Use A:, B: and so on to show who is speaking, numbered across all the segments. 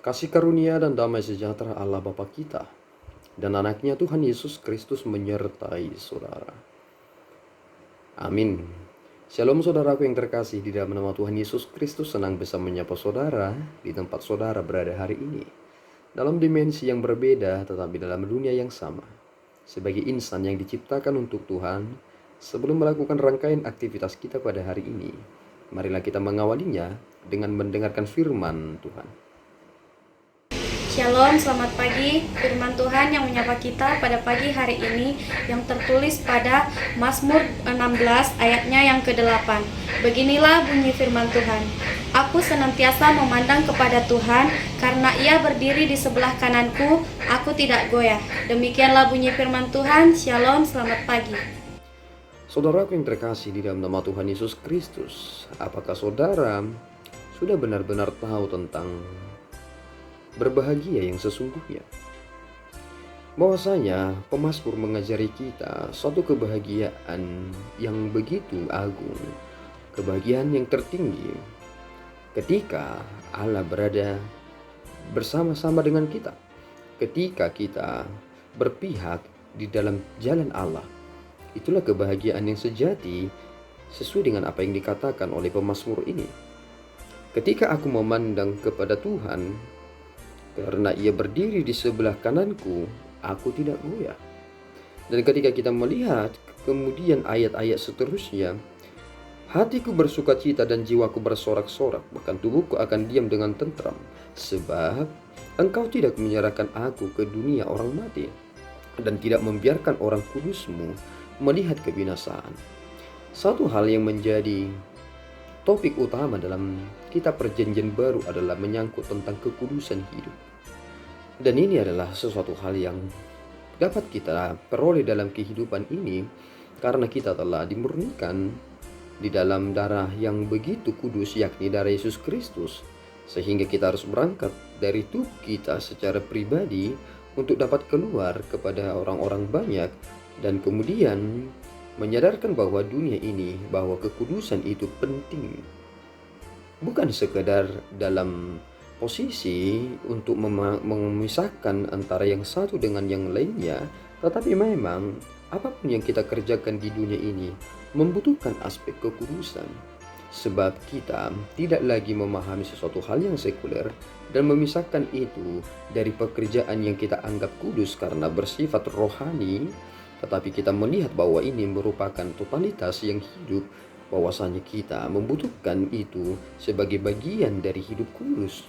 A: Kasih karunia dan damai sejahtera Allah Bapa kita dan anaknya Tuhan Yesus Kristus menyertai saudara. Amin. Shalom saudaraku yang terkasih, di dalam nama Tuhan Yesus Kristus senang bisa menyapa saudara di tempat saudara berada hari ini. Dalam dimensi yang berbeda tetapi dalam dunia yang sama. Sebagai insan yang diciptakan untuk Tuhan, sebelum melakukan rangkaian aktivitas kita pada hari ini, marilah kita mengawalinya dengan mendengarkan firman Tuhan.
B: Shalom, selamat pagi. Firman Tuhan yang menyapa kita pada pagi hari ini yang tertulis pada Mazmur 16 ayatnya yang ke-8. Beginilah bunyi firman Tuhan. Aku senantiasa memandang kepada Tuhan, karena Ia berdiri di sebelah kananku, aku tidak goyah. Demikianlah bunyi firman Tuhan. Shalom, selamat pagi.
A: Saudaraku yang terkasih di dalam nama Tuhan Yesus Kristus, apakah saudara sudah benar-benar tahu tentang berbahagia yang sesungguhnya? Bahwasanya pemazmur mengajari kita suatu kebahagiaan yang begitu agung, kebahagiaan yang tertinggi ketika Allah berada bersama-sama dengan kita, ketika kita berpihak di dalam jalan Allah. Itulah kebahagiaan yang sejati sesuai dengan apa yang dikatakan oleh pemazmur ini. Ketika aku memandang kepada Tuhan, karena Ia berdiri di sebelah kananku, aku tidak goyah. Dan ketika kita melihat kemudian ayat-ayat seterusnya, hatiku bersukacita dan jiwaku bersorak-sorak, bahkan tubuhku akan diam dengan tentram, sebab Engkau tidak menyerahkan aku ke dunia orang mati, dan tidak membiarkan orang kudus-Mu melihat kebinasaan. Satu hal yang menjadi topik utama dalam kitab Perjanjian Baru adalah menyangkut tentang kekudusan hidup. Dan ini adalah sesuatu hal yang dapat kita peroleh dalam kehidupan ini karena kita telah dimurnikan di dalam darah yang begitu kudus, yakni darah Yesus Kristus. Sehingga kita harus berangkat dari tubuh kita secara pribadi untuk dapat keluar kepada orang-orang banyak dan kemudian menyadarkan bahwa dunia ini, bahwa kekudusan itu penting. Bukan sekedar dalam posisi untuk memisahkan antara yang satu dengan yang lainnya, tetapi memang apapun yang kita kerjakan di dunia ini membutuhkan aspek kekudusan. Sebab kita tidak lagi memahami sesuatu hal yang sekuler dan memisahkan itu dari pekerjaan yang kita anggap kudus karena bersifat rohani, tetapi kita melihat bahwa ini merupakan totalitas yang hidup, bahwasanya kita membutuhkan itu sebagai bagian dari hidup kudus.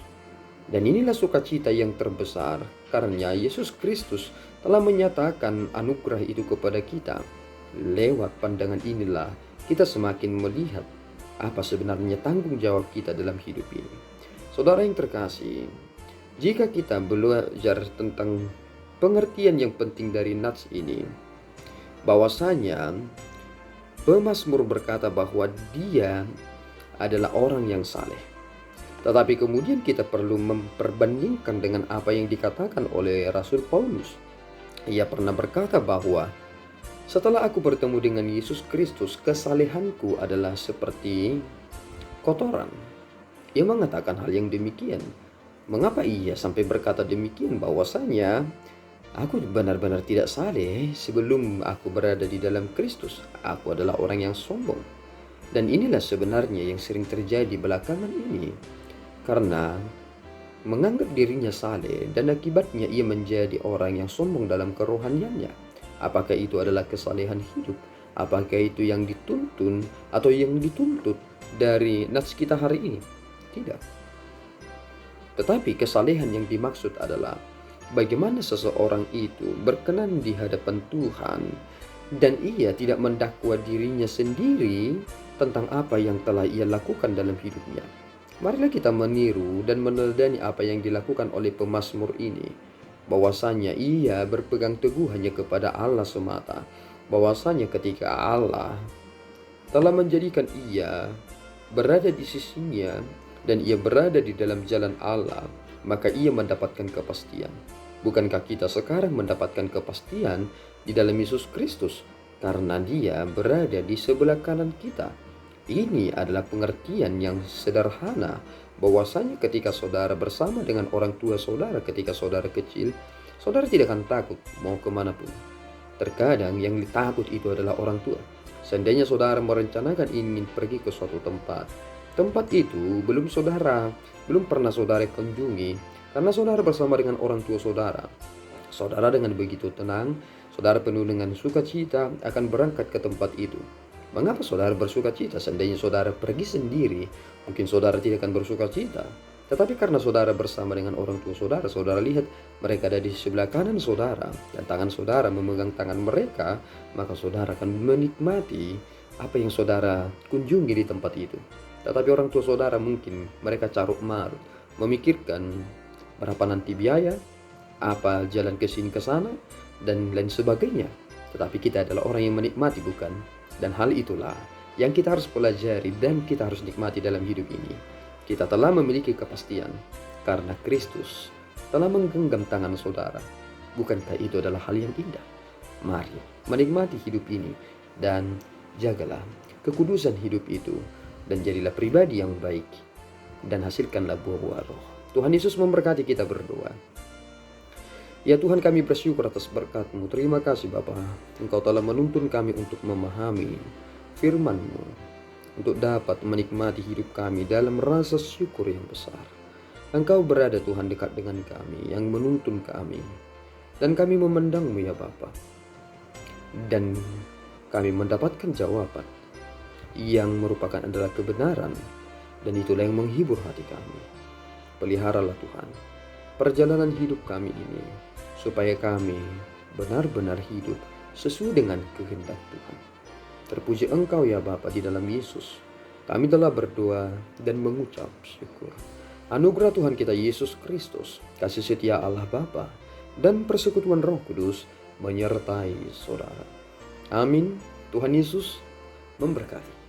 A: Dan inilah sukacita yang terbesar karena Yesus Kristus telah menyatakan anugerah itu kepada kita. Lewat pandangan inilah kita semakin melihat apa sebenarnya tanggung jawab kita dalam hidup ini. Saudara yang terkasih, jika kita belajar tentang pengertian yang penting dari nats ini, bahwasanya pemazmur berkata bahwa dia adalah orang yang saleh. Tetapi kemudian kita perlu memperbandingkan dengan apa yang dikatakan oleh Rasul Paulus. Ia pernah berkata bahwa setelah aku bertemu dengan Yesus Kristus, kesalehanku adalah seperti kotoran. Ia mengatakan hal yang demikian. Mengapa ia sampai berkata demikian? Bahwasanya aku benar-benar tidak saleh sebelum aku berada di dalam Kristus. Aku adalah orang yang sombong. Dan inilah sebenarnya yang sering terjadi belakangan ini. Karena menganggap dirinya saleh dan akibatnya ia menjadi orang yang sombong dalam kerohaniannya. Apakah itu adalah kesalehan hidup? Apakah itu yang dituntun atau yang dituntut dari nats kita hari ini? Tidak. Tetapi kesalehan yang dimaksud adalah bagaimana seseorang itu berkenan di hadapan Tuhan dan ia tidak mendakwa dirinya sendiri tentang apa yang telah ia lakukan dalam hidupnya. Marilah kita meniru dan meneladani apa yang dilakukan oleh pemazmur ini, bahwasanya ia berpegang teguh hanya kepada Allah semata, bahwasanya ketika Allah telah menjadikan ia berada di sisinya dan ia berada di dalam jalan Allah, maka ia mendapatkan kepastian. Bukankah kita sekarang mendapatkan kepastian di dalam Yesus Kristus karena Dia berada di sebelah kanan kita? Ini adalah pengertian yang sederhana bahwasanya ketika saudara bersama dengan orang tua saudara ketika saudara kecil, saudara tidak akan takut mau kemanapun. Terkadang yang ditakut itu adalah orang tua. Seandainya saudara merencanakan ingin pergi ke suatu tempat itu belum pernah saudara kunjungi, karena saudara bersama dengan orang tua saudara. Saudara dengan begitu tenang, saudara penuh dengan sukacita akan berangkat ke tempat itu. Mengapa saudara bersukacita? Seandainya saudara pergi sendiri, mungkin saudara tidak akan bersukacita. Tetapi karena saudara bersama dengan orang tua saudara, saudara lihat mereka ada di sebelah kanan saudara, dan tangan saudara memegang tangan mereka, maka saudara akan menikmati apa yang saudara kunjungi di tempat itu. Tetapi orang tua saudara mungkin mereka carut marut, memikirkan berapa nanti biaya, apa jalan ke sini ke sana, dan lain sebagainya. Tetapi kita adalah orang yang menikmati, bukan? Dan hal itulah yang kita harus pelajari dan kita harus nikmati dalam hidup ini. Kita telah memiliki kepastian karena Kristus telah menggenggam tangan saudara. Bukankah itu adalah hal yang indah? Mari menikmati hidup ini dan jagalah kekudusan hidup itu, dan jadilah pribadi yang baik dan hasilkanlah buah-buah roh. Tuhan Yesus memberkati. Kita berdoa. Ya Tuhan, kami bersyukur atas berkat-Mu. Terima kasih Bapa, Engkau telah menuntun kami untuk memahami firman-Mu, untuk dapat menikmati hidup kami dalam rasa syukur yang besar. Engkau berada Tuhan dekat dengan kami, yang menuntun kami, dan kami memandang-Mu ya Bapa, dan kami mendapatkan jawaban yang merupakan adalah kebenaran, dan itulah yang menghibur hati kami. Peliharalah Tuhan perjalanan hidup kami ini, supaya kami benar-benar hidup sesuai dengan kehendak Tuhan. Terpuji Engkau ya Bapa, di dalam Yesus kami telah berdoa dan mengucap syukur. Anugerah Tuhan kita Yesus Kristus, kasih setia Allah Bapa, dan persekutuan Roh Kudus menyertai saudara. Amin. Tuhan Yesus memberkati.